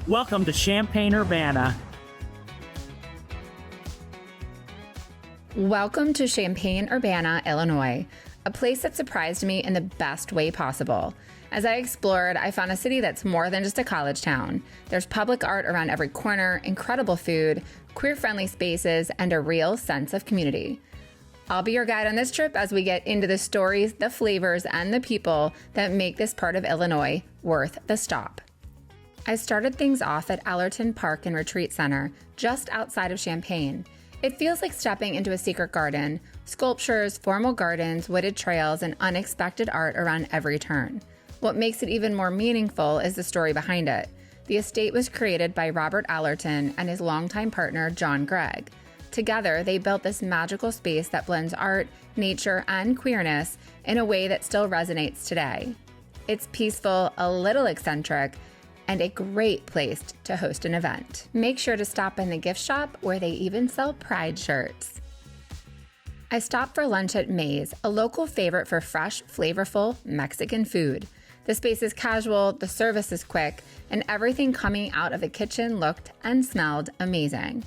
Welcome to Champaign-Urbana. Welcome to Champaign-Urbana, Illinois, a place that surprised me in the best way possible. As I explored, I found a city that's more than just a college town. There's public art around every corner, incredible food, queer-friendly spaces, and a real sense of community. I'll be your guide on this trip as we get into the stories, the flavors, and the people that make this part of Illinois worth the stop. I started things off at Allerton Park and Retreat Center, just outside of Champaign. It feels like stepping into a secret garden. Sculptures, formal gardens, wooded trails, and unexpected art around every turn. What makes it even more meaningful is the story behind it. The estate was created by Robert Allerton and his longtime partner, John Gregg. Together, they built this magical space that blends art, nature, and queerness in a way that still resonates today. It's peaceful, a little eccentric, and a great place to host an event. Make sure to stop in the gift shop where they even sell pride shirts. I stopped for lunch at Maize, a local favorite for fresh, flavorful Mexican food. The space is casual, the service is quick, and everything coming out of the kitchen looked and smelled amazing.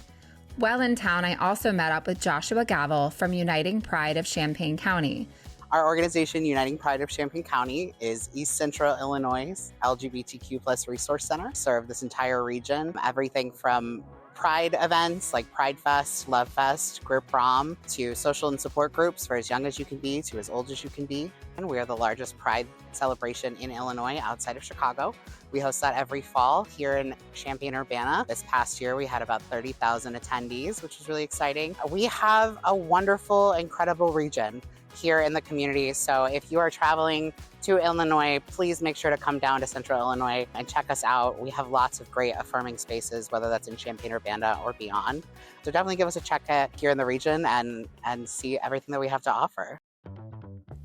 While in town, I also met up with Joshua Gavel from Uniting Pride of Champaign County. Our organization, Uniting Pride of Champaign County, is East Central Illinois' LGBTQ plus resource center. Serve this entire region, everything from pride events like Pride Fest, Love Fest, Queer Prom, to social and support groups for as young as you can be to as old as you can be. And we are the largest pride celebration in Illinois outside of Chicago. We host that every fall here in Champaign-Urbana. This past year, we had about 30,000 attendees, which was really exciting. We have a wonderful, incredible region here in the community. So if you are traveling to Illinois, please make sure to come down to Central Illinois and check us out. We have lots of great affirming spaces, whether that's in Champaign-Urbana or beyond. So definitely give us a check here in the region and see everything that we have to offer.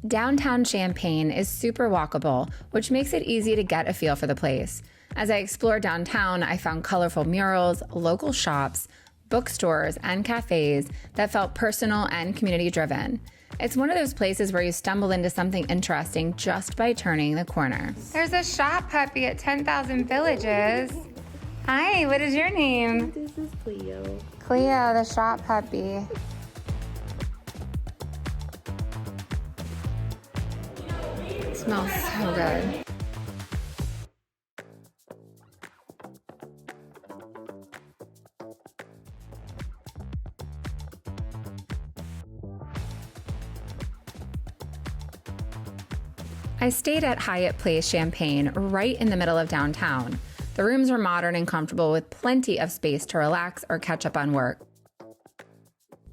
Downtown Champaign is super walkable, which makes it easy to get a feel for the place. As I explored downtown, I found colorful murals, local shops, bookstores, and cafes that felt personal and community-driven. It's one of those places where you stumble into something interesting just by turning the corner. There's a shop puppy at 10,000 Villages. Hi, what is your name? This is Cleo. Cleo, the shop puppy. It smells so good. I stayed at Hyatt Place Champaign right in the middle of downtown. The rooms were modern and comfortable with plenty of space to relax or catch up on work.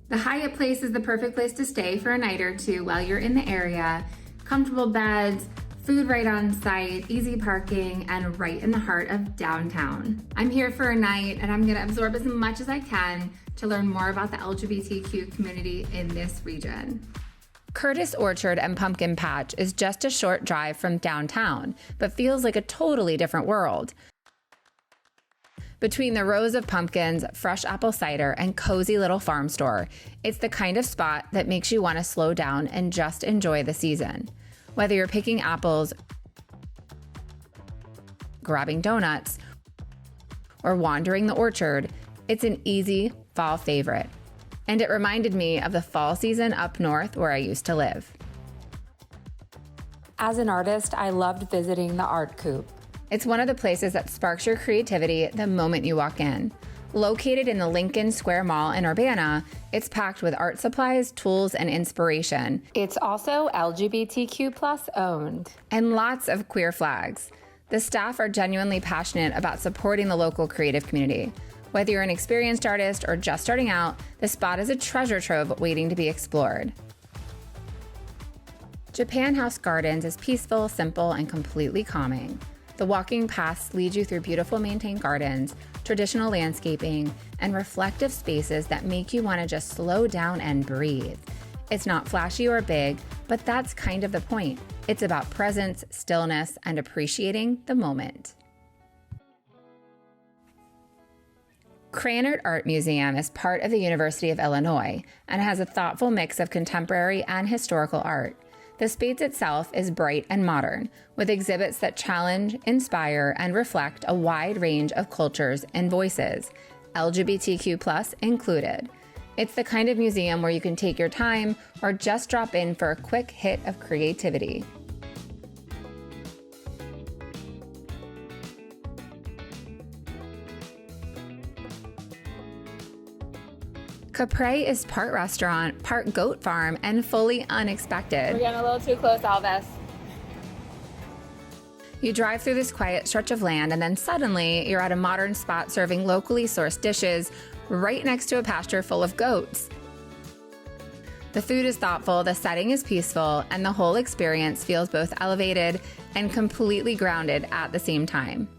The Hyatt Place is the perfect place to stay for a night or two while you're in the area. Comfortable beds, food right on site, easy parking, and right in the heart of downtown. I'm here for a night and I'm gonna absorb as much as I can to learn more about the LGBTQ community in this region. Curtis Orchard and Pumpkin Patch is just a short drive from downtown, but feels like a totally different world. Between the rows of pumpkins, fresh apple cider, and cozy little farm store, it's the kind of spot that makes you want to slow down and just enjoy the season. Whether you're picking apples, grabbing donuts, or wandering the orchard, it's an easy fall favorite. And it reminded me of the fall season up north where I used to live. As an artist, I loved visiting the Art Coop. It's one of the places that sparks your creativity the moment you walk in. Located in the Lincoln Square Mall in Urbana, it's packed with art supplies, tools, and inspiration. It's also LGBTQ+ owned. And lots of queer flags. The staff are genuinely passionate about supporting the local creative community. Whether you're an experienced artist or just starting out, the spot is a treasure trove waiting to be explored. Japan House Gardens is peaceful, simple, and completely calming. The walking paths lead you through beautiful maintained gardens, traditional landscaping, and reflective spaces that make you want to just slow down and breathe. It's not flashy or big, but that's kind of the point. It's about presence, stillness, and appreciating the moment. Krannert Art Museum is part of the University of Illinois and has a thoughtful mix of contemporary and historical art. The space itself is bright and modern, with exhibits that challenge, inspire, and reflect a wide range of cultures and voices, LGBTQ+ included. It's the kind of museum where you can take your time or just drop in for a quick hit of creativity. Caprae is part restaurant, part goat farm, and fully unexpected. We're getting a little too close, Alves. You drive through this quiet stretch of land, and then suddenly you're at a modern spot serving locally sourced dishes right next to a pasture full of goats. The food is thoughtful, the setting is peaceful, and the whole experience feels both elevated and completely grounded at the same time.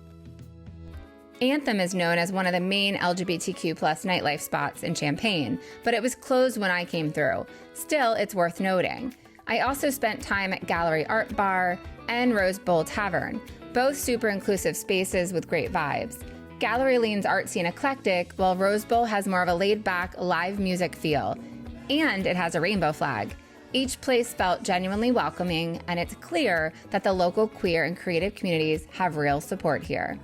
Anthem is known as one of the main LGBTQ+ nightlife spots in Champaign, but it was closed when I came through. Still, it's worth noting. I also spent time at Gallery Art Bar and Rose Bowl Tavern, both super inclusive spaces with great vibes. Gallery leans artsy and eclectic, while Rose Bowl has more of a laid-back, live music feel. And it has a rainbow flag. Each place felt genuinely welcoming, and it's clear that the local queer and creative communities have real support here.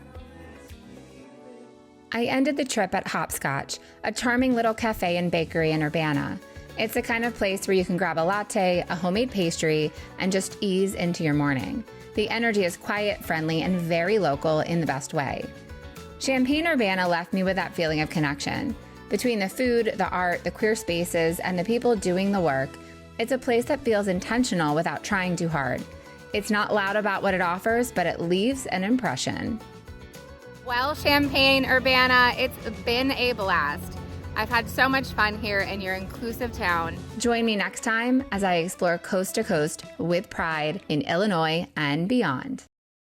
I ended the trip at Hopscotch, a charming little cafe and bakery in Urbana. It's the kind of place where you can grab a latte, a homemade pastry, and just ease into your morning. The energy is quiet, friendly, and very local in the best way. Champaign-Urbana left me with that feeling of connection. Between the food, the art, the queer spaces, and the people doing the work, it's a place that feels intentional without trying too hard. It's not loud about what it offers, but it leaves an impression. Well, Champaign-Urbana, it's been a blast. I've had so much fun here in your inclusive town. Join me next time as I explore coast to coast with pride in Illinois and beyond.